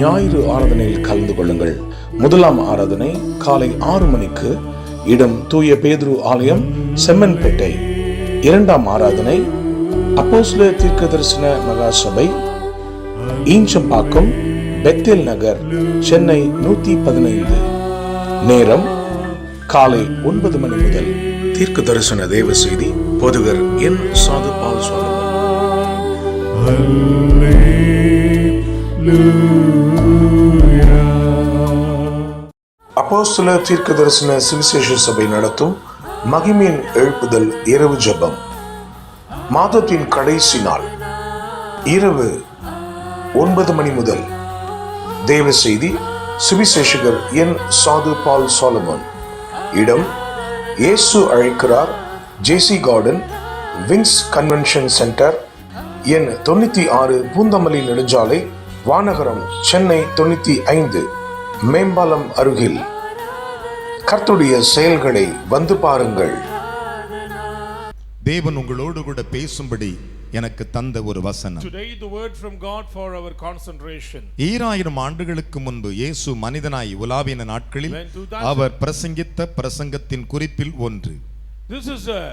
ஞாயிறு ஆராதனையில் கலந்து கொள்ளுங்கள். முதலாம் ஆராதனை காலை 6 மணிக்கு, இடம் தூய பேதுரு ஆலயம், செம்மன்பேட்டை. இரண்டாம் ஆராதனை அப்போஸ்தலர் தீர்க்கதரிசன மகாசபை, ஈஞ்சம்பாக்கம், பெத்தேல் நகர், சென்னை 115. நேரம் காலை 9 மணி முதல். தீர்க்க தரிசன தேவ செய்தி போதகர் என். சாது பால் சுவாமி. அப்போஸ்தலர் தீர்க்க தரிசன சுவிசேஷ சபை நடத்தும் மகிமையின் எழுப்புதல் இரவு ஜெபம். மாதத்தின் கடைசி நாள் இரவு 9 மணி முதல். தேவ செய்தி சுவிசேஷகர் என். சாது பால் சாலமன். இடம் இயேசு அழைக்கிறார், ஜேசி கார்டன், விங்ஸ் கன்வென்ஷன் சென்டர், எண் 96, பூந்தமல்லி நெடுஞ்சாலை, வானகரம், சென்னை 95, மேம்பாலம் அருகில். கர்த்தருடைய செயல்களை வந்து பாருங்கள். தேவன் உங்களோடு கூட பேசும்படி எனக்கு தந்த ஒரு வசனம். Today the word from God for our concentration. 2000 ஆண்டுகளுக்கு முன்பு இயேசு மனிதனாய் உலாவின நாட்களில் அவர் பிரசங்கித்த பிரசங்கத்தின் குறிப்பில் ஒன்று. This is a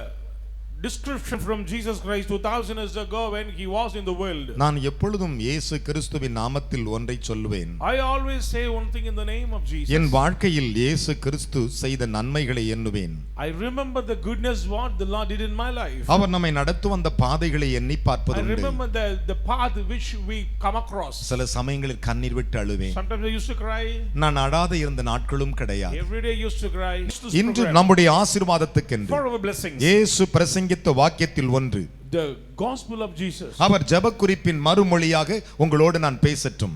description from Jesus Christ 2000 years ago when he was in the world. நான் எப்பொழுதும் இயேசு கிறிஸ்துவின் நாமத்தில் ஒன்றை சொல்வேன். I always say one thing in the name of Jesus. என் வாழ்க்கையில் இயேசு கிறிஸ்து செய்த நன்மைகளை எண்ணுவேன். I remember the goodness what the Lord did in my life. அவர் நம்மை நடத்து வந்த பாதைகளை எண்ணி பார்ப்பதுண்டு. I remember the path which we come across. சில சமயங்களில் கண்ணீர் விட்டு அழுவேன். Sometimes I used to cry. நான் அழாத இருந்த நாட்களும் கிடையாது. Every day I used to cry. இன்று நம்முடைய ஆசீர்வாதத்துக்கென்று for our blessings. இயேசு பிரசங்கித்த வாக்கியத்தில் ஒன்று. The gospel of Jesus. அவர் ஜெப குறிப்பின் மறுமொழியாக உங்களோடு நான் பேசட்டும்.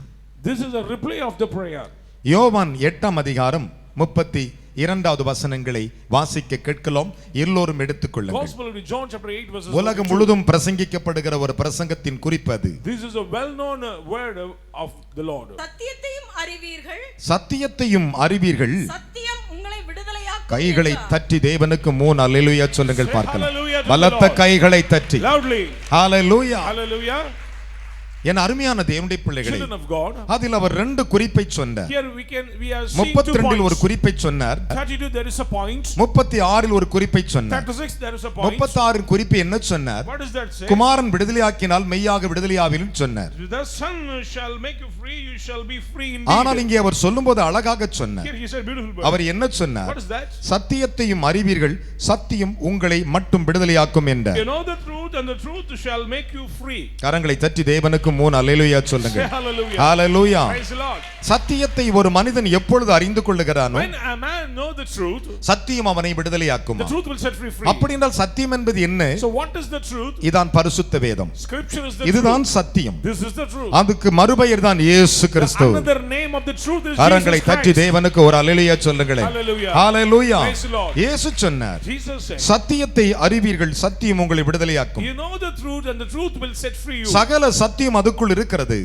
This is a replay of the prayer. யோவான் 8ஆம் அதிகாரம் 32வது வசனங்களை வாசிக்க கேட்கலாம். எல்லோரும் எடுத்துக்கொள்ளுங்கள். Gospel of John chapter 8 verses. உலகம் முழுதும் பிரசங்கிக்கப்படுகிற ஒரு பிரசங்கத்தின் குறிப்பது. This is a well known word of the Lord. சத்தியத்தையும் அறிவீர்கள், சத்தியத்தையும் அறிவீர்கள், சத்தியம் உங்களை விடுதலையாக்கும். கைகளை தட்டி தேவனுக்கு 3 அல்லேலூயா சொல்லுங்கள் பார்க்கலாம். Hallelujah. பலத்த கைகளை தட்டி. Loudly. ஹalleluya. Hallelujah. என் அருமையான தேவனுடைய பிள்ளைகளே, Children of God. அதில் அவர் 2 குறிப்பை சொன்னார். Here we are seeing 2 32 points. ஒரு குறிப்பை சொன்னார். 32 there is a point. 36 ஒரு குறிப்பை சொன்னார். 36 there is a point. 36 குறிப்பு என்ன சொன்னார்? What does that say? குமாரன் விடுதலையாக்கினால் மெய்யாக விடுதலையாவிலும் சொன்னார். The son shall make you free, you shall be free indeed. ஆனால் இங்கே அவர் சொல்லும்போது அழகாக சொன்னார். Here he said beautiful word. அவர் என்ன சொன்னார்? What is that? சத்தியத்தையும் அறிவீர்கள், சத்தியம் உங்களை மட்டும் விடுதலையாக்கும் என்றார். You know the truth and the truth shall make you free. கரங்களை தட்டி தேவனுக்கு 3 அல்லேலூயா சொல்லுங்க. Hallelujah. Hallelujah. Praise the Lord. சத்தியத்தை ஒரு மனிதன் எப்பொழுது அறிந்து கொள்ளுகிறானோ, When a man know the truth, சத்தியம் அவனை விடுதலையாக்கும். the truth will set free. அப்படி என்றால் சத்தியம் என்பது என்ன? So what is the truth? இதான் பரிசுத்த வேதம். Scripture is the இதுதான் truth. சத்தியம். This is the truth. அதுக்கு மறுபெயர் தான் இயேசு கிறிஸ்து. Another name of the truth is கரங்களை Jesus தட்டி Christ. தேவனுக்கு ஒரு அல்லேலூயா சொல்லுங்களேன். Hallelujah. Hallelujah. Praise the Lord. இயேசு சொன்னார், Jesus said, சத்தியத்தை அறிவீர்கள், சத்தியம் உங்களை விடுதலையாக்கும். you know the truth and the truth will set free you. சகல சத்தியம் அதுக்குள் இருக்கிறது.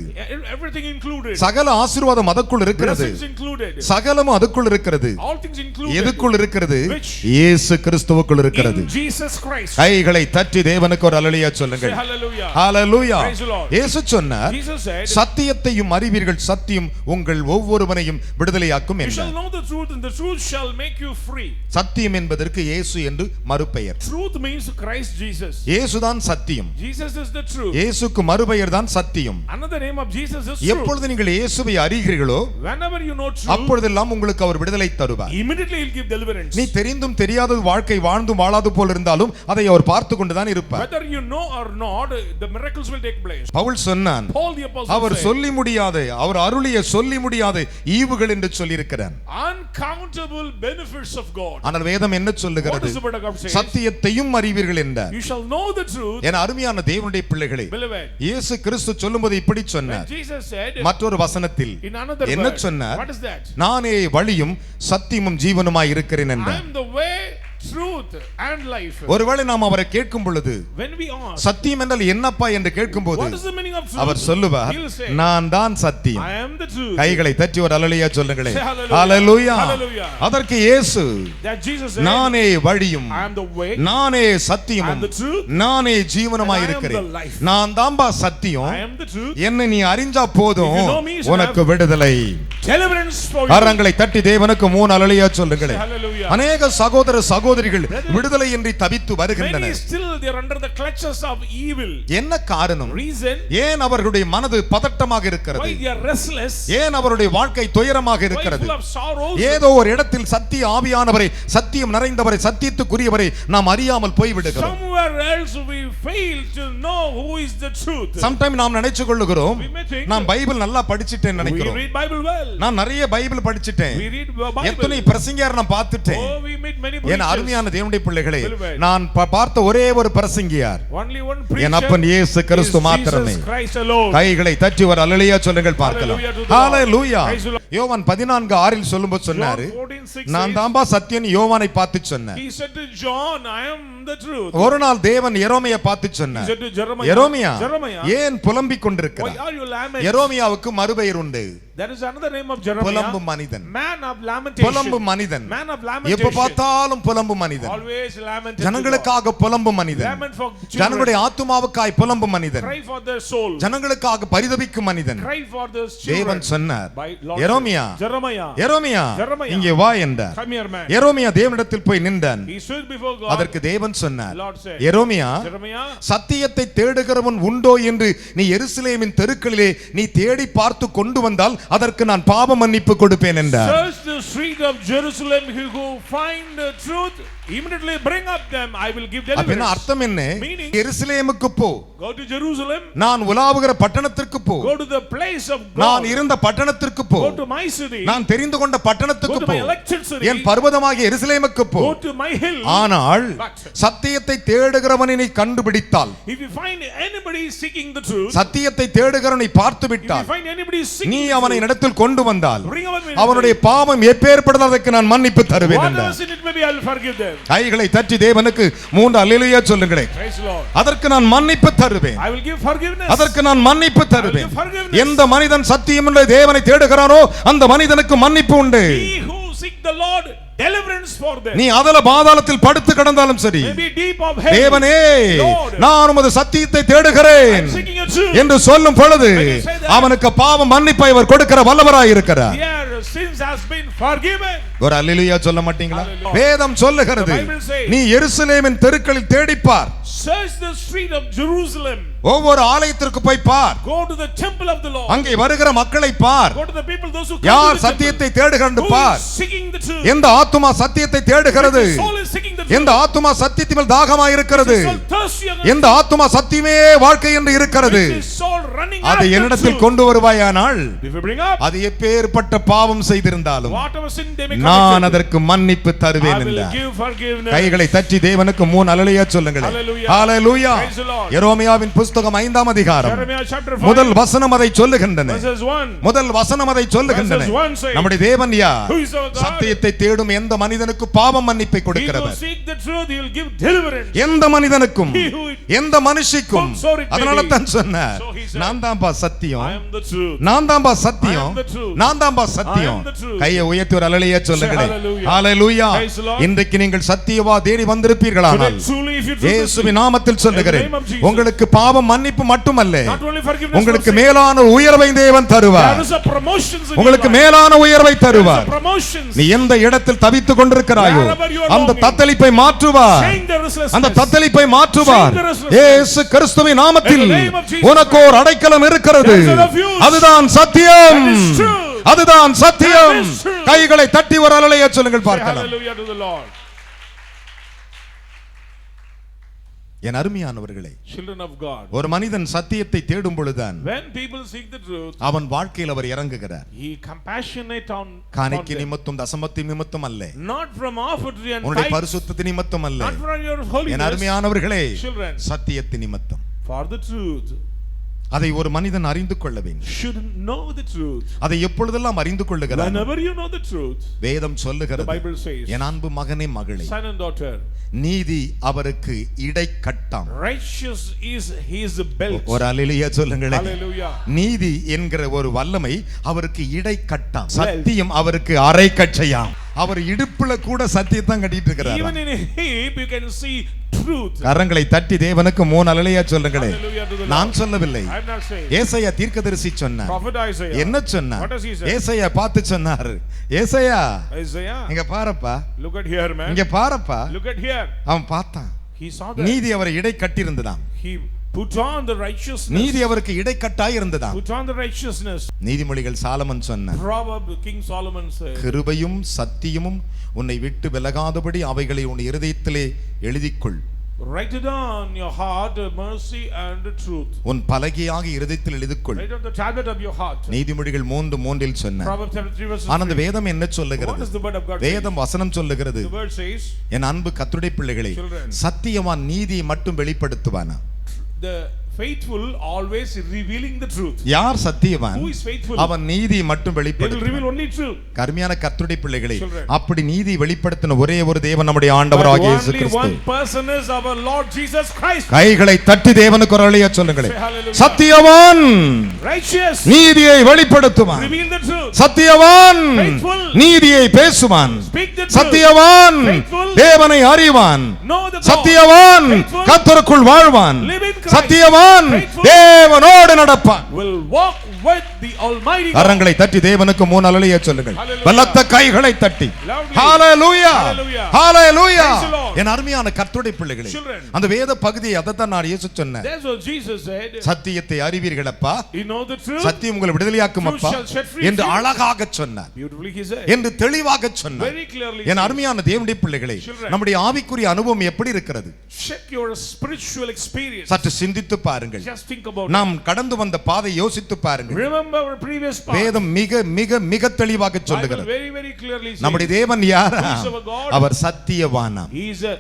Everything included. சகல ஆசீர்வாதம் அதுக்குள் இருக்கிறது. Blessings included. சகலமும் அதுக்குள் இருக்கிறது. All things included. எதுக்குள் இருக்கிறது? Which? இயேசு கிறிஸ்துவுக்குள் இருக்கிறது. In Jesus Christ. கைகளை தட்டி தேவனுக்கு ஒரு அல்லேலூயா சொல்லுங்கள். Say hallelujah. Hallelujah. Praise the Lord. இயேசு சொன்னார், Jesus said, சத்தியத்தையும் அறிவீர்கள், சத்தியம் உங்கள் ஒவ்வொருவரையும் விடுதலையாக்கும் you shall என்றார். know the truth and the truth shall make you free. சத்தியம் என்பதற்கு இயேசு என்று மறுபெயர். Truth means Christ Jesus. இயேசுதான் சத்தியம். Jesus is the truth. இயேசுக்கு மறுபெயர் தான் சத்தியம். Another name of Jesus is truth. எப்பொழுது நீங்கள் இயேசுவை அறிகிறீர்களோ, Whenever you know truth, அப்பொழுதெல்லாம் உங்களுக்கு அவர் விடுதலை தருவார். immediately he'll give deliverance. நீ தெரிந்தும் தெரியாத வாழ்க்கை வாழ்ந்தும் வாழாது போல் இருந்தாலும் அதை அவர் பார்த்து கொண்டுதான் இருப்பார். Whether you know or not, the miracles will take place. Pavul சொன்னான், Paul the apostle our said, சொல்லி முடியாத, அவர் அருளிய சொல்லி முடியாத ஈவுகள் என்று சொல்லியிருக்கிறார். uncountable benefits of God. ஆனால் வேதம் என்ன What சொல்லுகிறது? does the word of God say? சத்தியத்தையும் அறிவீர்கள் என்றார். You shall know the truth. என் அருமையான தேவனுடைய பிள்ளைகளே, Beloved, இயேசு கிறிஸ்து சொல்லும்போது இப்படி when சொன்னார். Jesus said, மற்றொரு வசனத்தில் in another என்ன word, சொன்னார்? what is that? நானே வழியும் சத்தியமும் ஜீவனுமாய் இருக்கிறேன் I என்றார். am the way, truth and life. ஒருவேளை நாம் அவரை கேட்கும் பொழுது When we ask, சத்தியம் என்றால் என்னப்பா என்று கேட்கும்போது what is the meaning of truth? அவர் சொல்லுவார், He'll say, நான் தான் சத்தியம். I am the truth. கைகளை தட்டி ஒரு அல்லேலூயா சொல்லுங்களே. Say hallelujah. ஹalleluya. Hallelujah. அதற்கு இயேசு, That Jesus said, நானே வழியும், I am the way, நானே I am சத்தியமும், the truth, நானே ஜீவனுமாய் and I am இருக்கிறேன். the life. நான் தான்பா சத்தியம். I am the truth. என்னை நீ அறிஞ்சா போதும், If you know me, you should உனக்கு have விடுதலை. Deliverance for you. கரங்களை தட்டி தேவனுக்கு 3 அல்லேலூயா சொல்லுங்களே. Say hallelujah. அநேக சகோதர சகோதரிகள் விடுதலையின்றி தவித்து Many வருகின்றனர். still they are under the clutches of evil. என்ன காரணம்? Reason ஏன் அவர்களுடைய மனது பதட்டமாக why இருக்கிறது? they are restless, ஏன் அவருடைய வாழ்க்கை துயரமாக why இருக்கிறது? full of sorrows. ஏதோ ஒரு இடத்தில் சத்திய ஆவியானவரை, சத்தியம் நிறைந்தவரை, சத்தியத்துக்குரியவரை நாம் அறியாமல் போய்விடுகிறோம். Somewhere else we fail to know who is the truth. Sometime நாம் நினைச்சு கொள்ளுகிறோம், We may think நான் பைபிள் நல்லா படிச்சிட்டேன்னு we நினைக்கிறோம். read Bible well. நான் நிறைய பைபிள் படிச்சிட்டேன், We read Bible. எத்தனை பிரசங்கியார் நான் பார்த்துட்டேன். Oh, we meet many N preachers. அருமையான தேவனுடைய பிள்ளைகளே, Beloved. நான் பார்த்த ஒரே ஒரு பிரசங்கியார் Only one என் preacher அப்பன் இயேசு is கிறிஸ்து மாத்திரமே. Jesus Christ alone. கைகளை தட்டி ஒரு அல்லேலூயா சொல்லுங்கள் பார்க்கலாம். Hallelujah to the Lord. Hallelujah. Praise the Lord. யோவான் 14:6 சொல்லும்போது John சொன்னாரு, 14:6 நான் says, தான்பா சத்தியன் யோவானை பார்த்து சொன்னார். he said to John, I am the truth. ஒரு நாள் தேவன் எரோமியா பார்த்து He சொன்னார், said to Jeremiah, எரோமியா Jeremiah, ஏன் புலம்பிக் why கொண்டிருக்கிறார்? are you lamenting? எரோமியாவுக்கு மறுபெயர் உண்டு, There is another name of Jeremiah. புலம்பு மனிதன். Man of lamentation. புலம்பு மனிதன். Man of எப்ப lamentation. பார்த்தாலும் புலம்பு மனிதன். Always lament. to God. ஜனங்களுக்காக புலம்பு மனிதன். Lament for children. ஜனங்களுடைய ஆத்துமாவுக்காய் புலம்பு மனிதன். Cry for their soul. ஜனங்களுக்காக பரிதபிக்கும் மனிதன். Cry for their children. தேவன் சொன்னார், By Lord எரோமியா, Jeremiah. எரோமியா Jeremiah. இங்கே வா என்றார். Come here, man. எரோமியா தேவனிடத்தில் போய் நின்றான். He stood before God. அதற்கு தேவன் சொன்னார், Lord said, எரோமியா, Jeremiah, சத்தியத்தை தேடுகிறவன் உண்டோ என்று நீ எருசலேமின் தெருக்களிலே நீ தேடி பார்த்து கொண்டு வந்தால் அதற்கு நான் பாவ மன்னிப்பு கொடுப்பேன் என்றார். search the street of Jerusalem, who find the truth, immediately bring up them, I will give அப்படின்னா deliverance. அர்த்தம் என்ன? Meaning, எருசலேமுக்கு போ, go to Jerusalem, நான் உலாவுகிற பட்டணத்திற்கு போ, go to the place of நான் God, இருந்த பட்டணத்திற்கு போ, go to my city, நான் தெரிந்து கொண்ட go பட்டணத்துக்கு to போ, my elected city, என் பர்வதமாகிய எருசலேமுக்கு போ. go to my hill. ஆனால் But சத்தியத்தை தேடுகிறவனை நீ கண்டுபிடித்தால், if you find anybody seeking the truth, சத்தியத்தை தேடுகிறவனை பார்த்து if you விட்டால், find anybody seeking நீ the அவனை truth, இடத்தில் கொண்டு வந்தால் bring him in. அவனுடைய பாவம் எப்பேற்பட்டது அதற்கு நான் மன்னிப்பு தருவேன் Whatever என்றார். sin it may be, I will forgive them. கைகளை தட்டி தேவனுக்கு 3 அல்லேலூயா சொல்லுங்களேன். Praise the Lord. அதற்கு நான் மன்னிப்பு தருவேன், I will give forgiveness. அதற்கு நான் மன்னிப்பு தருவேன். give forgiveness. எந்த மனிதன் சத்தியம் என்ற தேவனை தேடுகிறானோ அந்த மனிதனுக்கு மன்னிப்பு உண்டு. He who seek the Lord, deliverance for them. நீ அதல பாதாளத்தில் படுத்து கிடந்தாலும் சரி, Maybe deep of hell. தேவனே Lord, நான் உமது சத்தியத்தை தேடுகிறேன் I'm seeking a truth. என்று சொல்லும் பொழுது When you say that, அவனுக்கு பாவ மன்னிப்பை அவர் கொடுக்கிற வல்லவராய் இருக்கிறார். Their sins has been forgiven. ஒரு அல்லேலூயா சொல்ல மாட்டீங்களா? Hallelujah. வேதம் சொல்லுகிறது, The Bible says, நீ எருசலேமின் தெருக்களில் தேடிப்பார், search the street of Jerusalem, ஒவ்வொரு ஆலயத்திற்கு போய் பார், go to the temple of the Lord, அங்கே வருகிற மக்களை பார், go to the people, those who come யார் to the temple, சத்தியத்தை தேடுகிறது who bar. is seeking the truth, எந்த ஆத்துமா சத்தியத்தை தேடுகிறது, which soul is seeking the truth, எந்த ஆத்துமா சத்தியத்தின் மேல் தாகமாய் இருக்கிறது, which soul thirsty after எந்த ஆத்துமா சத்தியமே வாழ்க்கை என்று இருக்கிறது, which soul running அதை after என்னிடத்தில் truth. கொண்டு வருவாயானால் If you bring up அது எப்பேற்பட்ட பாவம் செய்திருந்தாலும் whatever sin they may நான் commit, அதற்கு மன்னிப்பு I தருவேன் will என்றார். give forgiveness. கைகளை தட்டி தேவனுக்கு 3 அல்லேலூயா சொல்லுங்களேன். Hallelujah. Hallelujah. Praise the Lord. எரோமியாவின் புத்தகம் 5ஆம் அதிகாரம் Jeremiah chapter 5 முதல் வசனம் அதை சொல்லுகின்றன. verses 1. முதல் வசனம் அதை சொல்லுகின்றன. Verses 1 say, நம்முடைய தேவன் யார்? Who is our God? சத்தியத்தை தேடும் எந்த மனிதனுக்கு பாவ மன்னிப்பை He who கொடுக்கிறவர், seek the truth, he will give deliverance. எந்த மனிதனுக்கும் He who எந்த மனுஷிக்கும். so it may அதனால be. தான் சொன்னார், So he said, நான் தான்பா I சத்தியம், am the truth. நான் தான்பா சத்தியம், I am the truth. நான் தான்பா சத்தியம். I am the truth. கையை உயர்த்தி ஒரு அல்லேலூயா சொல்லுங்களேன். hallelujah. Hallelujah. Praise the Lord. இன்றைக்கு நீங்கள் சத்தியவா தேடி வந்திருப்பீர்களானால் Today, truly, if you truly இயேசுவின் நாமத்தில் சொல்லுகிறேன், In the name of Jesus. உங்களுக்கு பாவ மன்னிப்பு மட்டுமல்ல, not only forgiveness, உங்களுக்கு for sin, மேலான உயர்வை தேவன் there தருவார். is a promotions in உங்களுக்கு your life. மேலான உயர்வை There is a தருவார். promotions. நீ எந்த இடத்தில் தவித்துக் கொண்டிருக்கிறாயோ Wherever you are அந்த longing. தத்தளிப்பை மாற்றுவார். Change the restlessness. அந்த தத்தளிப்பை மாற்றுவார். Change the restlessness. இயேசு கிறிஸ்துவின் நாமத்தில் In the name of Jesus உனக்கு ஒரு அடைக்கலம் இருக்கிறது. There is a refuge. அதுதான் சத்தியம். That is true. அதுதான் சத்தியம். That is true. கைகளை தட்டி ஒரு அல்லேலூயா சொல்லுங்கள் Say பார்க்கலாம். hallelujah to the Lord. என் அருமையானவர்களே, Children of God. ஒரு மனிதன் சத்தியத்தை தேடும் பொழுதுதான் When people seek the truth, அவன் வாழ்க்கையில் அவர் இறங்குகிறார். he compassionate on காணிக்கை them. நிமித்தம் தசமத்தின் நிமித்தம் அல்ல, Not from offertory and உன்னுடைய tithes, பரிசுத்தத்தின் நிமித்தம் அல்ல, not from your N holiness, அருமையானவர்களே, children, சத்தியத்தின் நிமித்தம். for the truth. அதை ஒரு மனிதன் அறிந்து கொள்ள வேண்டும். should know the truth. அதை எப்பொழுதெல்லாம் அறிந்து கொள்ளுகிறான்? Whenever you know the truth. வேதம் சொல்லுகிறது, The Bible says, என் அன்பு மகனே மகளே, son and daughter, நீதி அவருக்கு இடைக்கட்டாம். righteous is his belt. ஒரு அல்லேலூயா சொல்லுங்களேன். Hallelujah. நீதி என்கிற ஒரு வல்லமை அவருக்கு இடைக்கட்டாம். சத்தியம் அவருக்கு அரைக்கச்சையாம். அவர் இடுப்புல கூட சத்தியத்தான் கட்டிட்டு இருக்கிறார். Even in hip you can see truth. கரங்களை தட்டி தேவனுக்கு 3 அல்லேலூயா சொல்லுங்களேன். நான் சொல்லவில்லை, I'm not saying. ஏசாயா தீர்க்கதரிசி சொன்னார். Prophet Isaiah. என்ன சொன்னார்? What does he say? ஏசாயா பார்த்து சொன்னார், ஏசாயா Isaiah, இங்க பாருப்பா, look at here, man. இங்க பாருப்பா. Look at here. அவன் பார்த்தான், He saw that. நீதி அவரை இடை கட்டியிருந்ததாம். He put on the righteousness. நீதி அவருக்கு இடைக்கட்டாய் இருந்ததாம். Put on the righteousness. நீதிமொழிகள் சாலமன் சொன்னார், Proverb King Solomon said, கிருபையும் சத்தியமும் உன்னை விட்டு விலகாதபடி அவைகளை உன் இருதயத்திலே எழுதிக்கொள். write it on your heart, mercy and the truth. உன் பலகையாக இருதயத்தில் எழுதிக்கொள். Write on the tablet of your heart. நீதிமொழிகள் 3:3 சொன்னார். Proverbs chapter 3 verse 3. ஆனந்த வேதம் என்ன What சொல்லுகிறது? does the word of God say? வேதம் வசனம் சொல்லுகிறது, The word says, என் அன்பு கர்த்தருடைய பிள்ளைகளே, Children. சத்தியவான் நீதியை மட்டும் வெளிப்படுத்துவானா? the faithful always revealing the truth. யார் சத்தியவான்? Who is faithful? அவன் நீதியை மட்டும் They will வெளிப்படுத்துவான். reveal only truth. கர்மியான கர்த்தருடைய பிள்ளைகளே, Children. அப்படி நீதி வெளிப்படுத்தின ஒரே ஒரு தேவன் நம்முடைய ஆண்டவராகிய இயேசு Only Kristu. one person is our Lord Jesus Christ. கைகளை தட்டி தேவனுக்கு ஒரு அல்லேலூயா சொல்லுங்களேன். Say hallelujah. சத்தியவான் Righteous. நீதியை வெளிப்படுத்துவான். Reveal the truth. Satyavan Faithful. நீதியை பேசுவான். Speak the truth. Satyavan Faithful. தேவனை அறிவான். Know the God. Satyavan Faithful. கர்த்தருக்குள் வாழ்வான். Live in Christ. Satyavan Faithful. தேவனோடு நடப்பான். Will walk with the Almighty God. கரங்களை தட்டி தேவனுக்கு 3 அல்லேலூயா சொல்லுங்கள். Hallelujah. பலத்த கைகளை தட்டி Loudly. Hallelujah Hallelujah. Hallelujah. Praise the Lord. என் அருமையான கர்த்தருடைய பிள்ளைகளே, Children. அந்த வேத பகுதியை அதைத்தான் நான் இயேசு சொன்னேன். That's what Jesus said. சத்தியத்தை அறிவீர்களப்பா, You know the truth. சத்தியம் உங்களை விடுதலையாக்கும் அப்பா Truth shall set free என்று you. அழகாக சொன்னார், Beautifully he said. என்று தெளிவாக சொன்னார். Very clearly. என் said. அருமையான தேவனுடைய பிள்ளைகளே, Children. நம்முடைய ஆவிக்குரிய அனுபவம் எப்படி இருக்கிறது? Check your spiritual experience. சற்று சிந்தித்து பாருங்கள். Just think about நாம் கடந்து வந்த பாதை யோசித்து it. பாருங்கள். Remember our previous part. வேதம் மிக மிக மிக தெளிவாக Bible சொல்லுகிறது, very very clearly says. நம்முடைய தேவன் யாரா? Who is our God? Our சத்தியவானாம். He is a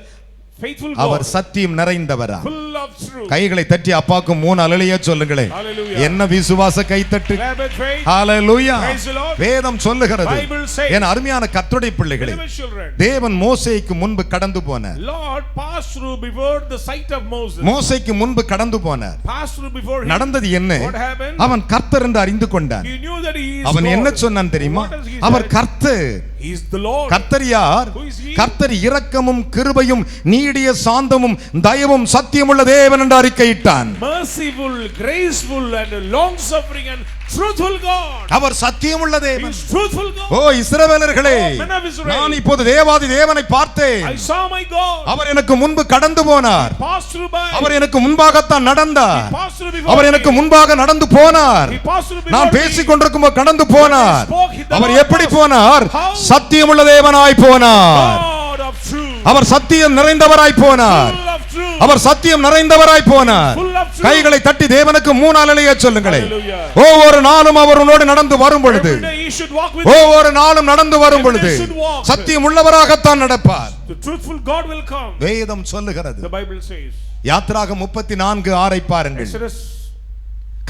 faithful our God. சத்தியம் நிறைந்தவரா. Full of truth. கைகளை தட்டி அப்பாக்கு 3 அல்லேலூயா சொல்லுங்களேன். Hallelujah. என்ன விசுவாச கைத்தட்டு. Clap with faith. Hallelujah. Praise the Lord. வேதம் சொல்லுகிறது, Bible says. என் அருமையான கர்த்தருடைய பிள்ளைகளே, Beloved children. தேவன் மோசேக்கு முன்பு கடந்து போனார். Lord passed through before the sight of Moses. மோசேக்கு முன்பு கடந்து போனார். Passed through before him. நடந்தது என்ன? What happened? அவன் கர்த்தர் என்று அறிந்து கொண்டான். He knew that he is அவன் என்ன God. சொன்னான் தெரியுமா? What does he our say? கர்த்தர். He is the Lord. கர்த்தர் யார்? Who is he? கர்த்தர் இரக்கமும் கிருபையும் நீடிய சாந்தமும் தயவும் சத்தியமுள்ள தேவன் என்று அறிக்கையிட்டான். Merciful, graceful and long suffering and truthful God. Our சத்தியமுள்ள He தேவன். is truthful God. O இஸ்ரவேலர்களே, Oh, men of Israel. நான் இப்போது தேவாதி தேவனை பார்த்தேன். I saw my God. அவர் எனக்கு முன்பு கடந்து போனார். Passed through by. அவர் எனக்கு முன்பாகத்தான் நடந்தார். He passed through before அவர் எனக்கு me. முன்பாக நடந்து போனார். He passed through before நான் me. பேசிக் கொண்டிருக்கும்போது கடந்து போனார். spoke, the அவர் Lord எப்படி passed. போனார்? How? சத்தியமுள்ள தேவனாய் போனார். God of truth. அவர் சத்தியம் நிறைந்தவராய் போனார். Full of truth. அவர் சத்தியம் நிறைந்தவராய் போனார். Full of truth. கைகளை தட்டி தேவனுக்கு 3 அல்லேலூயா சொல்லுங்களேன். Hallelujah. ஒவ்வொரு நாளும் அவர் உன்னோடு நடந்து வரும் பொழுது, Every day he should walk with you. ஒவ்வொரு நாளும் நடந்து வரும் பொழுது Every day should walk. சத்தியம் உள்ளவராகத்தான் நடப்பார். The truthful God will come. வேதம் சொல்லுகிறது. The Bible says. யாத்திராகம் 34:6 பாருங்கள். Exodus.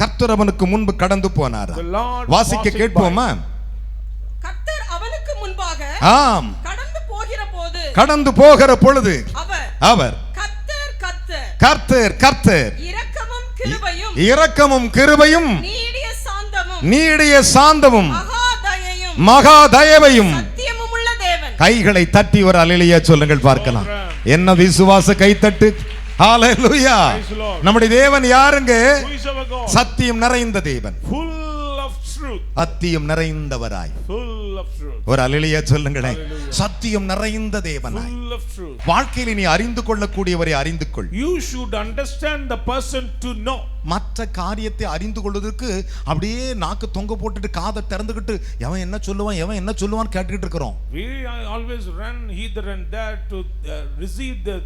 கர்த்தர் அவனுக்கு முன்பு கடந்து போனார். The Lord வாசிக்க passing கேட்போமா? கர்த்தர் அவனுக்கு முன்பாக ஆம், கடந்து போகிற போது கடந்து போகிற பொழுது அவர் கர்த்தர் கர்த்தர் கர்த்தர் கர்த்தர் இரக்கமும் கிருபையும் இரக்கமும் கிருபையும் நீடிய சாந்தமும் நீடிய சாந்தமும் மகாதயையும் மகா தயவையும் சத்தியமும் உள்ள தேவன். கைகளை தட்டி ஒரு அல்லேலூயா சொல்லுங்கள் பார்க்கலாம். என்ன விசுவாச கைத்தட்டு. ஹalleluya. Praise the Lord. நம்முடைய தேவன் யாருங்க? Who is our God? சத்தியம் நிறைந்த தேவன். Full of truth. சத்தியம் நிறைந்தவராய். Full of truth. ஒரு அல்லேலூயா சொல்லுங்களேன். Hallelujah. சத்தியம் நிறைந்த தேவனாய். Full of truth. வாழ்க்கையில நீ அறிந்து கொள்ளக்கூடியவரை அறிந்து கொள். You should understand the person to know. மற்ற காரியத்தை அறிந்து கொள்வதற்கு அப்படியே நாக்கு தொங்க போட்டுட்டு காதை திறந்துக்கிட்டு எவன் என்ன சொல்லுவான் எவன் என்ன சொல்லுவான்னு கேட்டுக்கிட்டு இருக்கிறோம். We always run hither and there to receive the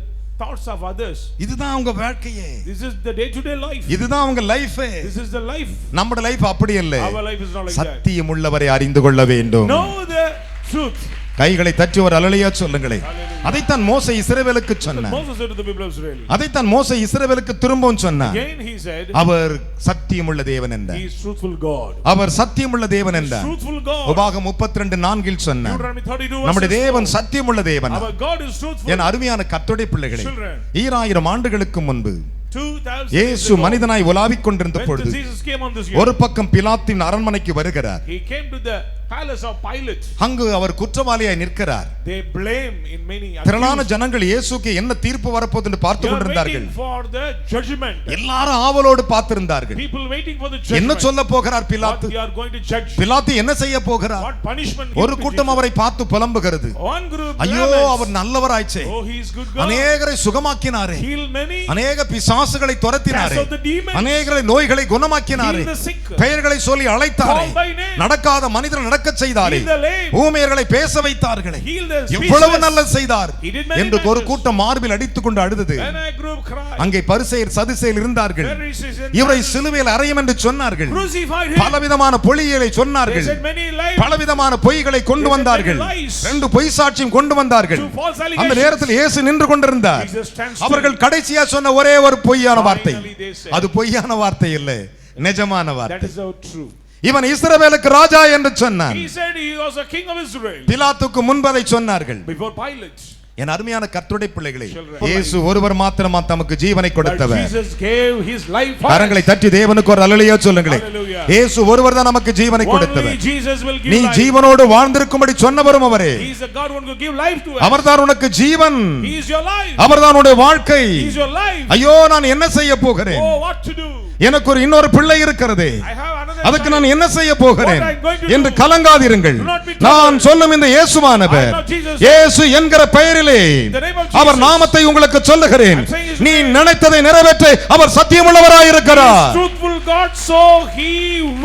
thoughts of others. இதுதான் உங்க வாழ்க்கையே. This is the day to day life. இதுதான் உங்க life. This is the life. நம்மட லைஃப் அப்படி இல்ல. Our life is not like that. சத்தியம் உள்ளவரை அறிந்து கொள்ள வேண்டும். Know the truth. கைகளை தட்டி ஒரு அல்லேலூயா சொல்லுங்களேன். அதைத்தான் மோசே இஸ்ரவேலுக்கு சொன்னார். Moses said to the people of Israel. அதைத்தான் மோசே இஸ்ரவேலுக்கு திரும்பவும் சொன்னார். Again he said, அவர் சத்தியமுள்ள தேவன் என்றார். he is truthful God. அவர் சத்தியமுள்ள தேவன் என்றார். Truthful God. உபாகம் 32:4 சொன்னார். Deuteronomy 32 நம்முடைய தேவன் சத்தியமுள்ள தேவன். Our God is truthful. என் அருமையான கர்த்தருடைய பிள்ளைகளே, Children. 2000 ஆண்டுகளுக்கு முன்பு 2000 இயேசு மனிதனாய் உலாவிக் கொண்டிருந்த when பொழுது Jesus came on this ஒரு earth, பக்கம் பிலாத்தின் அரண்மனைக்கு வருகிறார். he came to the palace of Pilate. அங்கு அவர் குற்றவாளியாய் நிற்கிறார். They blame in many திரளான accused. ஜனங்கள் இயேசுக்கு என்ன தீர்ப்பு வரப்போகுது என்று பார்த்து They are கொண்டிருந்தார்கள். waiting for the judgment. எல்லாரும் ஆவலோடு பார்த்திருந்தார்கள். People waiting for the என்ன judgment. சொல்ல போகிறார் What பிலாத்து? they are going to judge. பிலாத்து என்ன செய்ய போகிறார்? What punishment. ஒரு கூட்டம் அவரை பார்த்து புலம்புகிறது. One group. ஐயோ, laments. Our நல்லவராயிச்சே, Oh, he is good God. அநேகரை சுகமாக்கினாரே, Heal many. அநேக பிசாசுகளை துரத்தினாரே, Cast out the demons. அநேகரை நோய்களை குணமாக்கினாரே, Heal the sick. பெயர்களை சொல்லி அழைத்தாரே, Call by name. நடக்காத மனிதரை நடக்கச் செய்தாரே, Heal the lame. ஊமையர்களை பேச வைத்தார்களே, Heal the எவ்வளவு speechless. நல்ல செய்தார் He did many என்று ஒரு wonders. கூட்டம் மார்பில் அடித்துக் கொண்டு அழுதது. When a group cried. அங்கே பரிசேயர் சதுசேயர் இருந்தார்கள். Pharisees and இவரை Sadducees சிலுவையில் அறையும் என்று சொன்னார்கள். crucified him. பலவிதமான பொய்களை They சொன்னார்கள். said many lies. பலவிதமான பொய்களை கொண்டு They said வந்தார்கள். many lies. 2 பொய் சாட்சியம் கொண்டு வந்தார்கள். 2 false allegations. அந்த நேரத்தில் இயேசு நின்று கொண்டிருந்தார். Jesus stands still. அவர்கள் கடைசியா சொன்ன ஒரே ஒரு பொய்யான வார்த்தை, Finally they said, அது பொய்யான வார்த்தை இல்லை, நிஜமான that வார்த்தை. is so true. இவன் இஸ்ரவேலுக்கு ராஜா என்று சொன்னான். He said he was a king of Israel. பிலாத்துக்கு முன்பதை சொன்னார்கள். Before Pilate. என் அருமையான கர்த்தருடைய பிள்ளைகளே, Children. இயேசு ஒருவர் மாத்திரமா தமக்கு ஜீவனை But கொடுத்தவர். Jesus gave his life for கரங்களை us. தட்டி தேவனுக்கு ஒரு அல்லேலூயா சொல்லுங்களேன். Hallelujah. இயேசு ஒருவர் தான் நமக்கு ஜீவனை Only கொடுத்தவர். Jesus will give நீ life. ஜீவனோடு வாழ்ந்திருக்கும்படி சொன்னவரும் அவரே. He is the God who will give life to us. அவர்தான் உனக்கு ஜீவன், He is your life. அவர்தான் உன்னுடைய வாழ்க்கை. He is your life. ஐயோ, நான் என்ன செய்ய போகிறேன்? Oh, what to do? எனக்கு ஒரு இன்னொரு பிள்ளை இருக்கிறது, I have another அதுக்கு child. நான் என்ன செய்ய போகிறேன் What I'm going to do? என்று கலங்காதிருங்கள். Do not be troubled. நான் சொல்லும் இந்த இயேசுவானவர், I am not Jesus. இயேசு என்கிற பெயரிலே The name of Jesus. அவர் நாமத்தை உங்களுக்கு சொல்லுகிறேன். I'm saying his நீ name. நினைத்ததை நிறைவேற்ற அவர் சத்தியமுள்ளவராய் இருக்கிறார். Truthful God, so he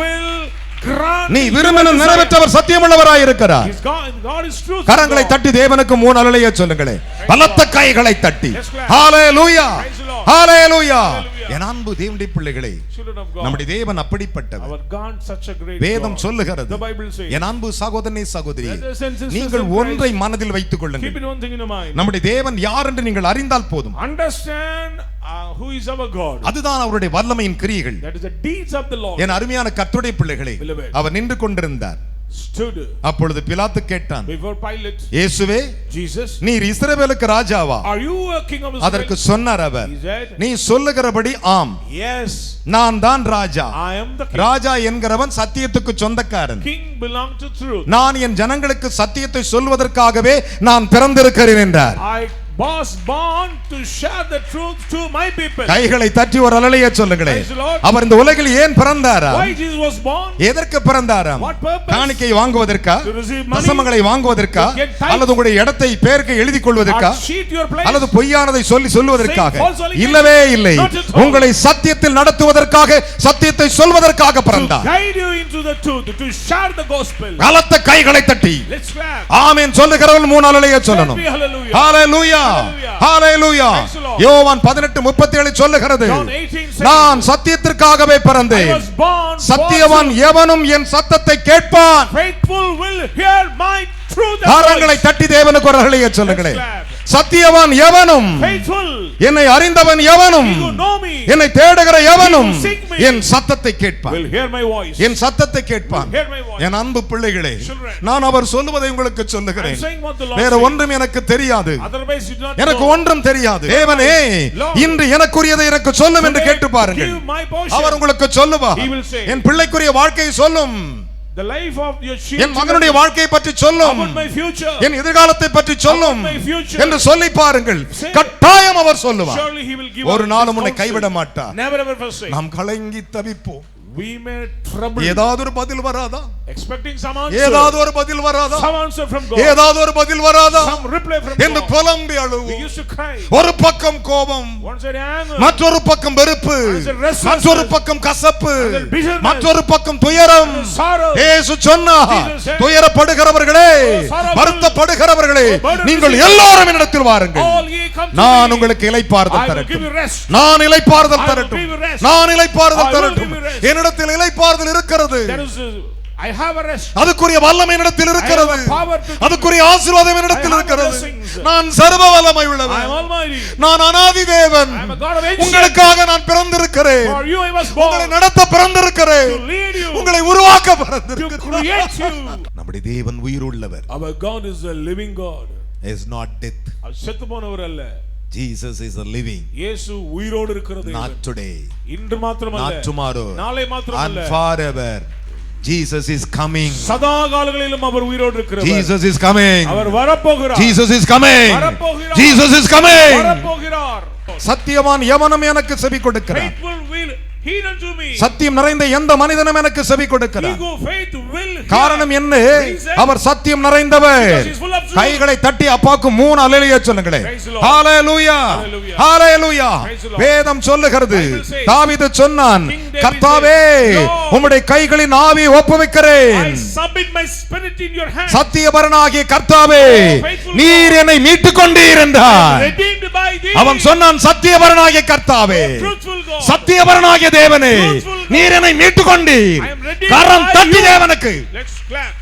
will grant. நீ you விரும்பின your நிறைவேற்ற desire. அவர் சத்தியமுள்ளவராய் இருக்கிறார். His God is truthful. கரங்களை God. தட்டி தேவனுக்கு 3 அல்லேலூயா சொல்லுங்களே. பலத்த கைகளை தட்டி Yes, clap. Hallelujah, Praise the Lord. Hallelujah. Hallelujah. என் அன்பு தேவனுடைய பிள்ளைகளே, Children of God. நம்முடைய தேவன் அப்படிப்பட்டவர். Our God such a great வேதம் God. சொல்லுகிறது. The Bible says. என் அன்பு சகோதரனே சகோதரி, Brothers and sisters நீங்கள் in Christ, ஒன்றை மனதில் வைத்துக் Keep கொள்ளுங்கள். it one thing in your mind. நம்முடைய தேவன் யார் என்று நீங்கள் அறிந்தால் போதும். Understand who is our God. அதுதான் அவருடைய வல்லமையின் கிரியைகள். That is the deeds of the Lord. என் அருமையான கர்த்தருடைய பிள்ளைகளே, Beloved. அவர் நின்று கொண்டிருந்தார். Stood அப்பொழுது பிலாத்து கேட்டான், before Pilate. இயேசுவே, Jesus, நீர் இஸ்ரவேலுக்கு ராஜாவா? are you a king of அதற்கு Israel? சொன்னார் அவர், He said, நீ சொல்லுகிறபடி ஆம், yes, நான் தான் ராஜா. I am the king. ராஜா என்கிறவன் சத்தியத்துக்கு சொந்தக்காரன். King belong to truth. நான் என் ஜனங்களுக்கு சத்தியத்தை சொல்வதற்காகவே நான் பிறந்திருக்கிறேன் என்றார். I was born to share the truth to my people. கைகளை தட்டி ஒரு அல்லேலூயா சொல்லுங்களேன். Praise the Lord. அவர் இந்த உலகில் ஏன் பிறந்தாரா? Why Jesus was born? எதற்கு பிறந்தாராம்? What purpose? காணிக்கை வாங்குவதற்கா? To receive money? தசமங்களை வாங்குவதற்கா? To get tithes? அல்லது உங்களுடைய இடத்தை பேருக்கு எழுதி கொள்வதற்கா? Or cheat your place? அல்லது பொய்யானதை சொல்லுவதற்காக? Saying false allegations? இல்லவே இல்லை. Not at all. உங்களை சத்தியத்தில் நடத்துவதற்காக, சத்தியத்தை சொல்வதற்காக To பிறந்தார். guide you into the truth, to share the gospel. பலத்த கைகளை தட்டி Let's clap. ஆமென் சொல்லுகிறவர்கள் 3 அல்லேலூயா சொல்லணும். Let's be hallelujah. Hallelujah, Hallelujah. Hallelujah. Praise the Lord. யோவான் 18:37 சொல்லுகிறது, John 18 says, நான் சத்தியத்திற்காகவே I பிறந்தேன். was born for Satyavan truth. எவனும் என் சத்தத்தை கேட்பான். Faithful will hear my truth. and கரங்களை voice. தட்டி தேவனுக்கு ஒரு அல்லேலூயா சொல்லுங்களேன். Let's clap. சத்தியவான் எவனும், Faithful. என்னை அறிந்தவன் எவனும், He who know me என்னை தேடுகிற எவனும் He who seek me என் சத்தத்தை கேட்பான். will hear my voice. என் சத்தத்தை கேட்பான். Will hear my voice. என் அன்பு பிள்ளைகளே, Children. நான் அவர் சொல்லுவதை உங்களுக்கு I'm சொல்லுகிறேன். saying what the Lord வேற says. ஒன்றும் எனக்கு தெரியாது. Otherwise you do not எனக்கு know. ஒன்றும் தெரியாது. தேவனே, Lord. இன்று எனக்குரியதை எனக்கு சொல்லும் என்று Today, கேட்டு பாருங்கள். give my portion. அவர் உங்களுக்கு சொல்லுவார். He will say. என் பிள்ளைக்குரிய வாழ்க்கையை சொல்லும், The life of your N children. மகனுடைய வாழ்க்கையை பற்றி சொல்லும், About my future. என் எதிர்காலத்தை பற்றி சொல்லும் About my future. என்று சொல்லி பாருங்கள். Say. கட்டாயம் அவர் சொல்லுவார். Surely he will give ஒரு us நாளும் his உன்னை counsel. கைவிட மாட்டார். Never ever forsake. நாம் கலங்கி தவிப்போம். We may trouble. ஏதாவது ஒரு பதில் வராதா? Expecting some answer. ஏதாவது ஒரு பதில் வராதா? Some answer from God. ஏதாவது ஒரு பதில் வராதா Some reply from என்று God. புலம்பி We அழுவோம். used to cry. ஒரு பக்கம் கோபம், One side anger. மற்றொரு பக்கம் வெறுப்பு, Another restlessness. மற்றொரு பக்கம் கசப்பு, Another bitterness. மற்றொரு பக்கம் துயரம். Another sorrow. இயேசு சொன்னார், Jesus said, துயரப்படுகிறவர்களே, sorrowful, வருத்தப்படுகிறவர்களே, burdened நீங்கள் with எல்லாரும் என்னிடத்தில் வாருங்கள், All ye come to நான் me. உங்களுக்கு இளைப்பாறுதல் I will give தரட்டும். you rest. நான் இளைப்பாறுதல் I will தரட்டும். give you rest. நான் இளைப்பாறுதல் I will தரட்டும். give you rest. என்னிடத்தில் இளைப்பாறுதல் இருக்கிறது. There is I have a rest. அதுக்குரிய வல்லமை என்னிடத்தில் இருக்கிறது. I have power to give. அதுக்குரிய ஆசீர்வாதம் என்னிடத்தில் I have இருக்கிறது. blessings. நான் சர்வ வல்லமை I உள்ளவன். am almighty. நான் அநாதி தேவன். I am a God of ancient. உங்களுக்காக நான் பிறந்திருக்கிறேன். For you I was உங்களை born. நடத்த பிறந்திருக்கிறேன். To lead you. உங்களை உருவாக்க To பிறந்திருக்கிறேன். create you. நம்முடைய தேவன் உயிருள்ளவர். Our God is a living God. Is not death. அவர் செத்து போனவர் அல்ல. Jesus is a living. இயேசு உயிரோடு இருக்கிற தேவன். Not today. இன்று மாத்திரமல்ல. Not tomorrow. நாளை And மாத்திரமல்ல. forever. Jesus is coming. சதா காலங்களிலும் அவர் உயிரோடு இருக்கிறவர். Jesus is coming. அவர் வரப்போகிறார். Jesus is coming. வரப்போகிறார். Jesus is coming. வரப்போகிறார். சத்தியவான் எவனும் எனக்கு செவி கொடுக்கிறார். Faithful will heed unto me. சத்தியம் நிறைந்த எந்த மனிதனும் எனக்கு செவி கொடுக்கிறார். He who faith will hear. காரணம் என்ன? Reason? அவர் சத்தியம் நிறைந்தவர். Because he is full of truth. கைகளை தட்டி அப்பாவுக்கு 3 அல்லேலூயா சொல்லுங்களே. Praise the Lord. Hallelujah. Hallelujah. Hallelujah. Praise the Lord. வேதம் சொல்லுகிறது. Bible says, தாவீது சொன்னான், King David கர்த்தாவே says, Lord, உம்முடைய கைகளில் ஆவியை ஒப்புவிக்கிறேன். I submit my spirit in your hands. சத்தியபரனாகிய கர்த்தாவே faithful நீர் என்னை மீட்டுக் கொண்டீர் என்றார். Redeemed by thee. அவன் சொன்னான், சத்தியபரனாகிய கர்த்தாவே, Truthful God. சத்தியபரனாகிய தேவனே Truthful God. நீர் என்னை மீட்டுக் கொண்டீர். I am redeemed garam by தட்டி you. தேவனுக்கு. Let's clap.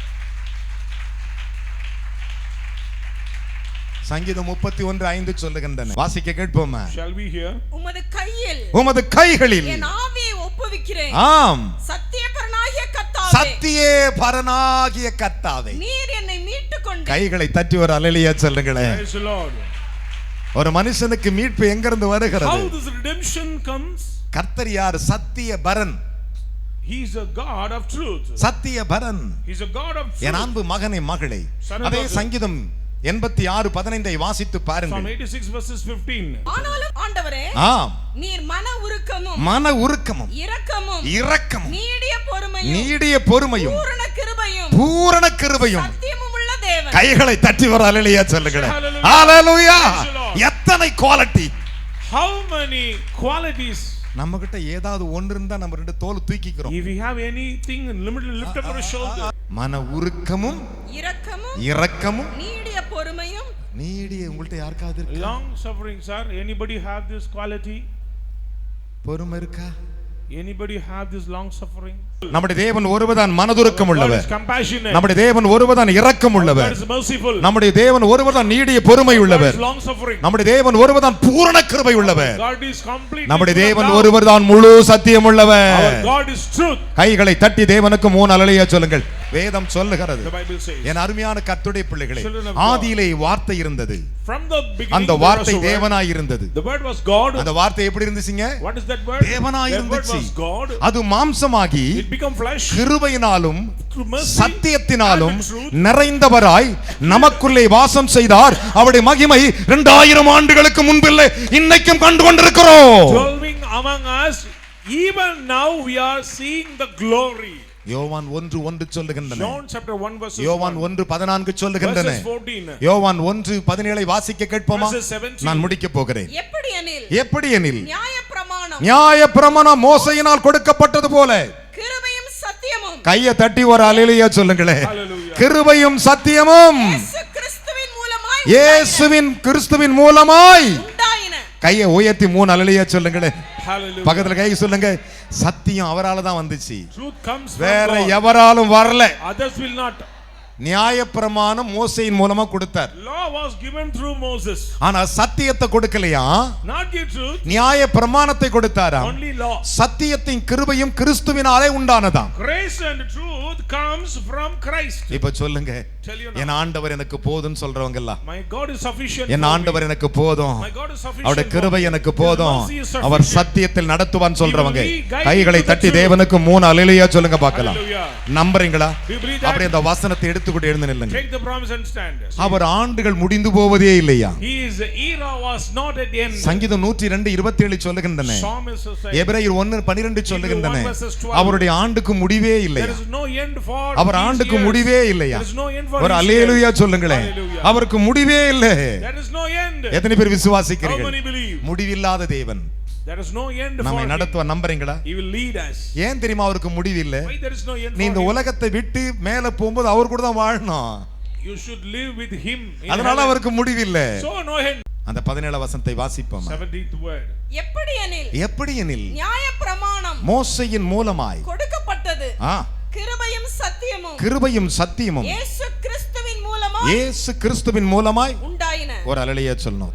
சங்கீதம் 31:5 சொல்லுகின்றன. வாசிக்க கேட்போமா? Shall we hear? உமது கையில் உமது கைகளில் என் ஆவியை ஒப்புவிக்கிறேன். ஆம் சத்தியபரனாகிய கர்த்தாவே, சத்தியபரனாகிய கர்த்தாவே. நீர் என்னை மீட்டுக் கொண்டீர். கைகளை தட்டி ஒரு அல்லேலூயா சொல்லுங்களேன். Praise the Lord. ஒரு மனுஷனுக்கு மீட்பு எங்கிருந்து வருகிறது? How this redemption comes? கர்த்தர் யார்? சத்தியபரன். He is a God of truth. சத்தியபரன். He is a God of N truth. அன்பு மகனே மகளே, Son of அதே God. சங்கீதம் 86:15 வாசித்து Psalm பாருங்கள். 86 verses 15. ஆனாலும் ஆண்டவரே, ஆம், நீர் மன உருக்கமும் மன உருக்கமும் இரக்கமும் நீடிய பொறுமையும் பொறுமையும் பூரண கிருபையும் பூரண கிருபையும். சத்தியமும் உள்ள தேவன். கைகளை தட்டி வர அல்லேலூயா சொல்லுங்களேன். Hallelujah. Hallelujah. Praise the Lord. எத்தனை குவாலிட்டி. How many qualities? நம்ம கிட்ட ஏதாவது ஒன்று இருந்தா நம்ம ரெண்டு தோல் தூக்கிக்கிறோம். If we have anything limited, lift up our shoulder. மன உருக்கமும் இரக்கமும் நீடிய பொறுமையும். நீடிய. உங்கள்ட்ட யாருக்காவது இருக்கா? Long suffering, sir. Anybody have this quality? பொறுமை இருக்கா? Anybody have this long suffering? நம்முடைய தேவன் ஒருவர்தான் மனதுருக்கம் God உள்ளவர். is compassionate. நம்முடைய தேவன் ஒருவர்தான் இரக்கம் God உள்ளவர். is merciful. நம்முடைய தேவன் ஒருவர்தான் நீடிய பொறுமை God உள்ளவர். is long suffering. நம்முடைய தேவன் ஒருவர்தான் பூரண கிருபை உள்ளவர். God is complete. நம்முடைய தேவன் ஒருவர்தான் முழு சத்தியம் உள்ளவர். Our God is truth. கைகளை தட்டி தேவனுக்கு 3 அல்லேலூயா சொல்லுங்கள். வேதம் சொல்லுகிறது. The Bible says. என் அருமையான கர்த்தருடைய பிள்ளைகளே, Children of God. ஆதியிலே வார்த்தை இருந்தது. From the beginning, அந்த there was வார்த்தை a word. தேவனாய் இருந்தது. The word was God. அந்த வார்த்தை எப்படி இருந்துச்சுங்க? What is that word? தேவனாய் That word இருந்துச்சு. was God. அது மாம்சமாகி It became flesh. கிருபையினாலும் Through mercy சத்தியத்தினாலும் and truth. நிறைந்தவராய் நமக்குள்ளே வாசம் செய்தார். அவருடைய மகிமை 2000 ஆண்டுகளுக்கு முன்பில்லை, இன்னைக்கும் கண்டு கொண்டிருக்கிறோம். Dwelling among us, even now we are seeing the glory. யோவான் 1:1 சொல்லுகின்றன. John chapter 1 verses யோவான் 1. 1:14 சொல்லுகின்றன. Verses 14. யோவான் 1:17 வாசிக்க கேட்போமா? Verses 17. நான் முடிக்க போகிறேன். எப்படி எனில் நியாயப்பிரமாணம் மோசேயினால் கொடுக்கப்பட்டது போல கிருபையும் சத்தியமும். கையை தட்டி ஒரு அல்லேலூயா சொல்லுங்களே. Hallelujah. கிருபையும் சத்தியமும் இயேசுவின் கிறிஸ்துவின் மூலமாய் உண்டாயின. கையை உயர்த்தி 3 அல்லேலூயா சொல்லுங்களே. Hallelujah. பக்கத்துல கை சொல்லுங்க. சத்தியம் அவரால தான் வந்துச்சு, Truth comes from வேற God. எவராலும் வரல. Others will not. நியாயப்பிரமாணம் மோசேயின் மூலமா கொடுத்தார். Law was given through Moses. ஆனா சத்தியத்தை கொடுக்கலையா? Not the truth. நியாயப்பிரமாணத்தை கொடுத்தாரா? Only law. சத்தியத்தின் கிருபையும் கிறிஸ்துவினாலே உண்டானதாம். Grace and truth comes from Christ. இப்ப சொல்லுங்க, Tell you now. என் ஆண்டவர் எனக்கு போதும்னு சொல்றவங்க எல்லாம், My God is sufficient. N for ஆண்டவர் me. எனக்கு போதும், My God is sufficient. அவருடைய for கிருபை me. எனக்கு His போதும், mercy is sufficient. அவர் சத்தியத்தில் நடத்துவான்னு சொல்றவங்க He will guide கைகளை you to the தட்டி truth. தேவனுக்கு 3 அல்லேலூயா சொல்லுங்க பார்க்கலாம். Hallelujah. நம்புறீங்களா? Do you believe that? அப்படி அந்த வசனத்தை எடுத்துக்கிட்டு எழுந்து நில்லுங்க. Take the promise and stand. அவர் ஆண்டுகள் முடிந்து போவதே இல்லையா? His era was not at the end. சங்கீதம் 102:27 சொல்லுகின்றன. Psalmist says, எபிரேயர் 1:12 சொல்லுகின்றன. Hebrew 1:12. அவருடைய ஆண்டுக்கு முடிவே there இல்லையா? is no end for our his ஆண்டுக்கு years. முடிவே இல்லையா? There is no end for ஒரு his அல்லேலூயா years. சொல்லுங்களேன். Hallelujah. அவருக்கு முடிவே இல்லை. There is no end. எத்தனை பேர் How விசுவாசிக்கிறீர்கள்? many believe? முடிவில்லாத தேவன் There is no end for நம்மை him. நடத்துவ நம்புறீங்களா? He will lead us. ஏன் தெரியுமா அவருக்கு முடிவு இல்லை? Why there is no end நீ for இந்த him? உலகத்தை விட்டு மேல போகும்போது அவர் கூட தான் வாழணும். You should live with him in அதனால heaven. அவருக்கு முடிவு இல்லை. So no end. அந்த 17 வசனத்தை வாசிப்போம். 17th word. எப்படி எனில் நியாயப்பிரமாணம் மோசேயின் மூலமாய் கொடுக்கப்பட்டது. கிருபையும் சத்தியமும் சத்தியமும் கிருபையும் சத்தியமும் இயேசு கிறிஸ்துவின் மூலமாய் இயேசு கிறிஸ்துவின் மூலமாய் உண்டாயின. ஒரு அல்லேலூயா சொல்லணும்.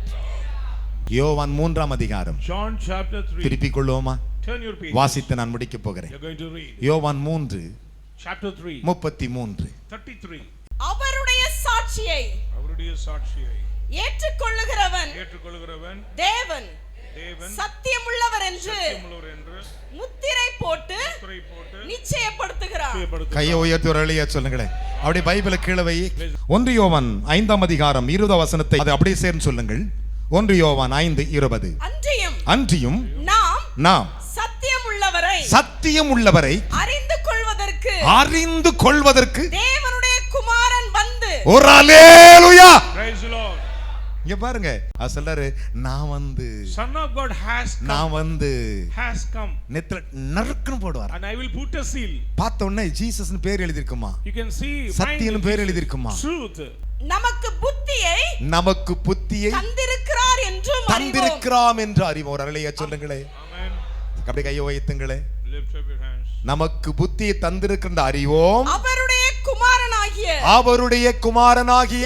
யோவான் 3ஆம் அதிகாரம் John chapter 3. திருப்பிக் கொள்வோமா? Turn your page. வாசித்து நான் முடிக்க போகிறேன். You're going to read. யோவான் 3 Chapter 3. 33. 33. அவருடைய சாட்சியை அவருடைய சாட்சியை ஏற்றுக்கொள்ளுகிறவன் தேவன் சத்தியமுள்ளவர் என்று முத்திரை போட்டு நிச்சயப்படுத்துகிறார். கையை உயர்த்தி ஒரு அல்லேலூயா சொல்லுங்களேன். அப்படியே பைபிளை கீழே வை. 1 யோவான் 5ஆம் அதிகாரம் 20 வசனத்தை அதை அப்படியே சேர்ந்து சொல்லுங்கள். 1 யோவான் 5:20. அன்றியும் நாம் சத்தியம் உள்ளவரை அறிந்து கொள்வதற்கு தேவனுடைய குமாரன் வந்து. ஒரு அல்லேலூயா. Praise the Lord. இங்க பாருங்க, அது சொல்றாரு, நான் வந்து Son of God has come. நான் வந்து has come. நெத்தில நறுக்குன்னு போடுவார். And I will put a seal. பார்த்த உடனே ஜீசஸ்னு பேர் எழுதி இருக்குமா? You can see சத்தியம்னு பேர் எழுதி இருக்குமா? Truth. நமக்கு புத்தியை தந்திருக்கிறாம் என்று அறிவோம். ஒரு அல்லேலூயா சொல்லுங்களே. Amen. அப்படியே கையை உயர்த்துங்களே. Lift up your hands. நமக்கு புத்தியை தந்திருக்கின்ற அறிவோம் அவருடைய குமாரனாகிய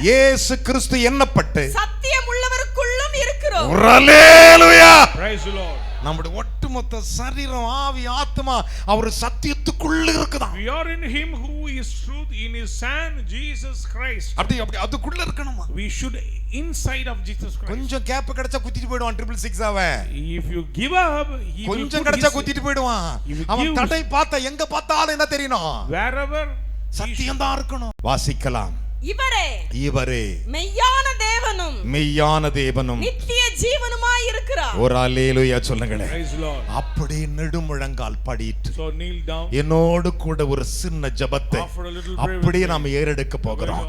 இயேசு கிறிஸ்து எண்ணப்பட்டு சத்தியம் உள்ளவருக்குள்ளும் இருக்கிறோம். ஒரு அல்லேலூயா. Praise the Lord. நம்முடைய ஒட்டுமொத்த சரீரம், ஆவி, ஆத்மா அவர் சத்தியத்துக்குள்ள இருக்குதான். We are in him who is truth, in his son Jesus Christ. அப்படி அதுக்குள்ள இருக்கணுமா? We should inside of Jesus Christ. கொஞ்சம் கேப் கிடைச்சா குத்திட்டு போய்டுவான் 666 அவன். If you give up, he will கொஞ்சம் கிடைச்சா குத்திட்டு போய்டுவான். அவன் தடை பார்த்த எங்க பார்த்தாலும் என்ன தெரியணும்? Wherever சத்தியம் தான் இருக்கணும். வாசிக்கலாம். இவரே மெய்யான தேவனும் நித்திய ஜீவனுமாய் இருக்கிறார். ஒரு அல்லேலூயா சொல்லுங்களே. Praise the Lord. அப்படியே நெடுமுழங்கால் படிட்டு So kneel down. என்னோடு கூட ஒரு சின்ன ஜெபத்தை அப்படியே நாம் ஏறெடுக்க போகிறோம்.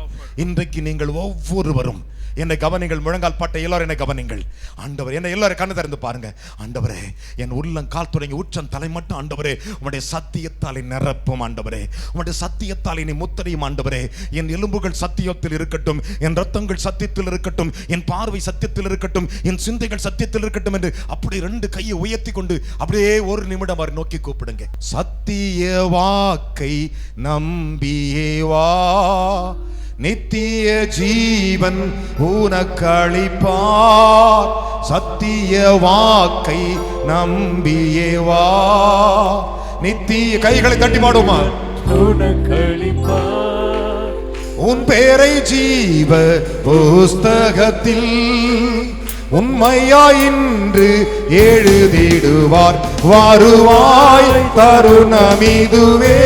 இன்றைக்கு நீங்கள் ஒவ்வொருவரும் என்னை கவனிங்கள். முழங்கால் பட்ட எல்லாரும் என்னை கவனிங்கள். ஆண்டவர், என்னை எல்லாரும் கண்ணு திறந்து பாருங்க. ஆண்டவரே, என் உள்ளங்கால் தொடங்கி உச்சம் தலை மட்டும் ஆண்டவரே உம்முடைய சத்தியத்தாலே நிரப்பும். ஆண்டவரே, உம்முடைய சத்தியத்தாலே நீ முத்திரையும். ஆண்டவரே, என் எலும்புகள் சத்தியத்தில் இருக்கட்டும், என் ரத்தங்கள் சத்தியத்தில் இருக்கட்டும், என் பார்வை சத்தியத்தில் இருக்கட்டும், என் சிந்தைகள் சத்தியத்தில் இருக்கட்டும் என்று அப்படி 2 கையை உயர்த்தி கொண்டு அப்படியே ஒரு நிமிடம் அவர் நோக்கி கூப்பிடுங்க. சத்திய வாக்கை நம்பியே வா, நித்திய ஜீவன் உனக்களிப்பார். சத்திய வாக்கை நம்பியே வா, நித்திய கைகளை தட்டி பாடுமா? உன் பேரை ஜீவ புஸ்தகத்தில் உண்மையாய் இன்று எழுதிடுவார். வருவாய் தருணமிதுவே,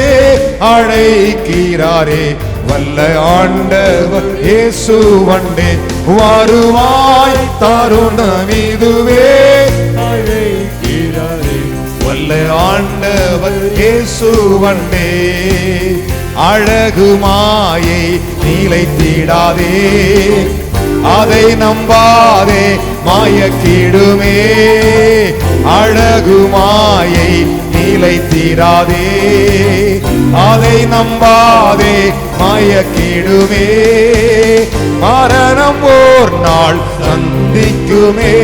அழைக்கிறாரே வல்ல ஆண்டவர் இயேசு வந்தே. வருவாய் தருணமிதுவே, அழைக்கிறாரே வல்ல ஆண்டவர் இயேசு வந்தே. அழகு மாயை நிலைத்திடாதே, அதை நம்பாதே மாயக்கிடுமே. அழகு மாயை நிலைத்திடாதே, அதை நம்பாதே மாயக்கிடுமே. மரணம் ஓர் நாள் சந்திக்குமே,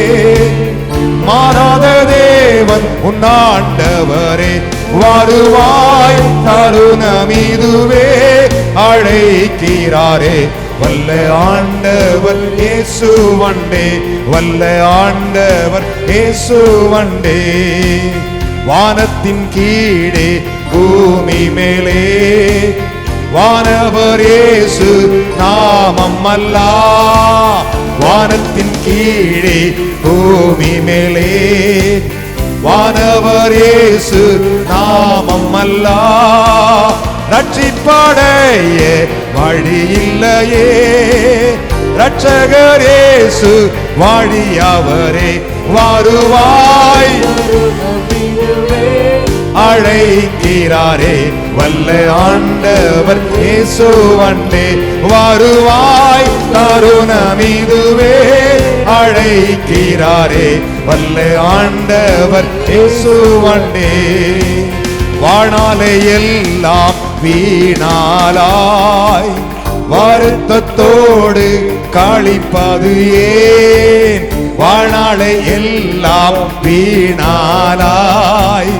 மாறாத தேவன் உன் ஆண்டவரே. வருவாய் தருணமிதுவே, அழைக்கிறாரே வல்ல ஆண்டவர் இயேசு வந்தே. வல்ல ஆண்டவர் இயேசு வந்தே. வானத்தின் கீழே பூமி மேலே வானவர் இயேசு நாமம் அல்லா. வானத்தின் கீழே பூமி மேலே வானவர் இயேசு நாமம் அல்லா. ரட்சிப்படைய வழி இல்லையே, ரட்சகர் இயேசு வழியவரே. வருவாய் அழைக்கிறாரே வல்ல ஆண்டவர் இயேசு வந்தே. வருவாய் தருணமிதுவே, அழைக்கிறாரே வல்ல ஆண்டவர் இயேசு வந்தே. வாணாலே எல்லாம் வீணாலாய் வருத்தத்தோடு களிப்பது ஏன்? வாணாலே எல்லாம் வீணாலாய்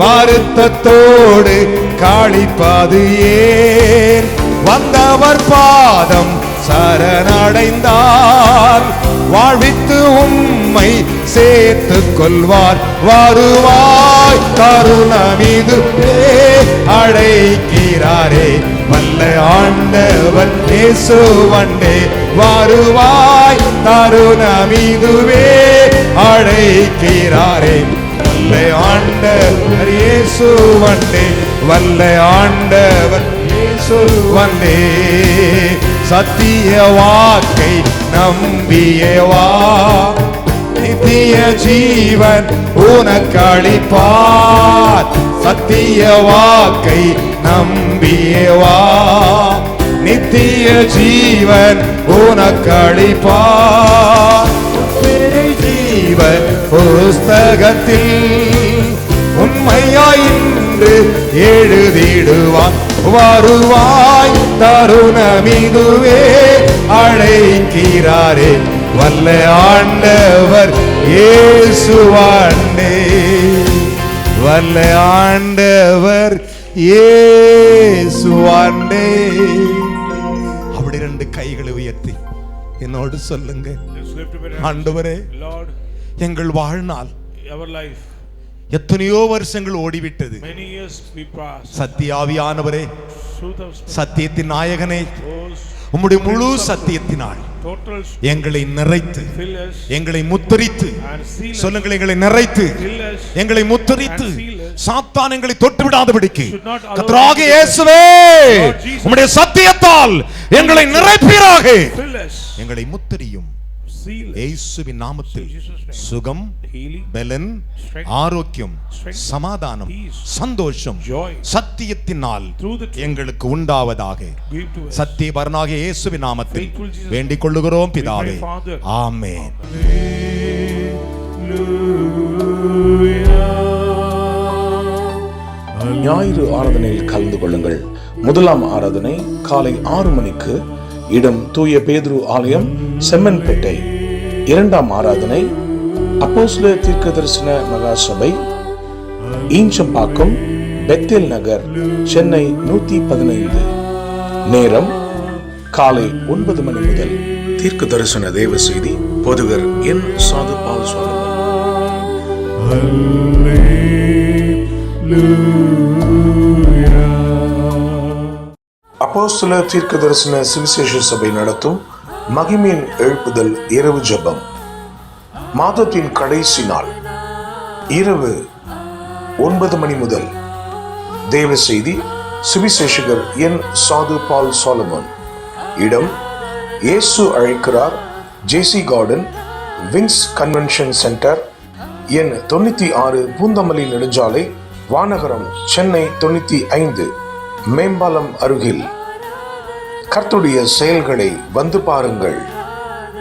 வருத்தத்தோடு காளிப்பது ஏன்? வந்தவர் பாதம் சரணடைந்தார், வாழ்வித்து உம்மை சேர்த்துக் கொள்வார். வருவாய் தருணமிதுவே அழைக்கிறாரே, வல்ல ஆண்டவர் இயேசு வந்தே. வருவாய் தருணமிதுவே அழைக்கிறாரே, வல்ல ஆண்டவர் இயேசு வந்தே. வல்ல ஆண்டவர் இயேசு வந்தே. சத்திய வாக்கை நம்பியவா, நித்திய ஜீவன் உனக்களிப்பார். சத்திய வாக்கை நம்பியவா, நித்திய ஜீவன் உனக்களிப்பார். ஜீவன் புஸ்தகத்தில் உண்மையாயின்று எழுதிடுவான். வருவாய் தருணமிதுவே அழைக்கிறாரே, வல்ல ஆண்டவர் இயேசுவாண்டே. வல்ல ஆண்டவர் இயேசுவாண்டே. அப்படி ரெண்டு கைகளை உயர்த்தி என்னோடு சொல்லுங்க, ஆண்டவரே, Lord, எங்கள் வாழ்நாள் our life, எத்தனையோ வருஷங்கள் ஓடிவிட்டது. many years we passed. சத்தியாவியானவரே, Truth of Spirit, சத்தியத்தின் நாயகனே, those உம்முடைய முழு சத்தியத்தினால் total எங்களை நிறைத்து, fill us எங்களை முத்தரித்து, and seal us. சொல்லுங்கள், எங்களை நிறைத்து, Fill us. எங்களை முத்தரித்து, சாத்தான் எங்களை தொட்டு விடாதபடிக்கு Should not allow கர்த்தராகிய us to இயேசுவே, Lord Jesus, உம்முடைய சத்தியத்தால் எங்களை நிறைப்பீராக. Fill us. எங்களை முத்தரியும். Seal us. இயேசுவின் நாமத்தில் Jesus' name. சுகம், Healing, பலன், strength, ஆரோக்கியம், strength, சமாதானம், peace, சந்தோஷம் joy, சத்தியத்தினால் through the truth, எங்களுக்கு உண்டாவதாக. give to us. சத்தியபரனாகிய இயேசுவின் நாமத்தில் Faithful Jesus, வேண்டிக் கொள்ளுகிறோம் பிதாவே. we pray, Father. ஆமென். ஞாயிறு ஆராதனையில் கலந்து கொள்ளுங்கள். முதலாம் ஆராதனை காலை 6 மணிக்கு, இடம் தூய பேதுரு ஆலயம், செம்மன்பேட்டை. இரண்டாம் ஆராதனை அப்போஸ்தலர் தீர்க்கதரிசன மகா சபை, ஈஞ்சம்பாக்கம், பெத்தேல் நகர், சென்னை 115. நேரம் காலை 9 மணி முதல். தீர்க்க தரிசன தேவ செய்தி போதகர் என். சாது பால் அப்போஸ்தலர் தீர்க்க தரிசன சுவிசேஷ சபை நடத்தும் மகிமையின் எழுப்புதல் இரவு ஜெபம். மாதத்தின் கடைசி நாள் இரவு 9 மணி முதல். தேவ செய்தி சுவிசேஷகர் என். சாது பால் சாலமன். இடம் இயேசு அழைக்கிறார், ஜேசி கார்டன், விங்ஸ் கன்வென்ஷன் சென்டர், எண் 96, பூந்தமல்லி நெடுஞ்சாலை, வானகரம், சென்னை 95, மேம்பாலம் அருகில். கர்த்தருடைய செயல்களை வந்து பாருங்கள்.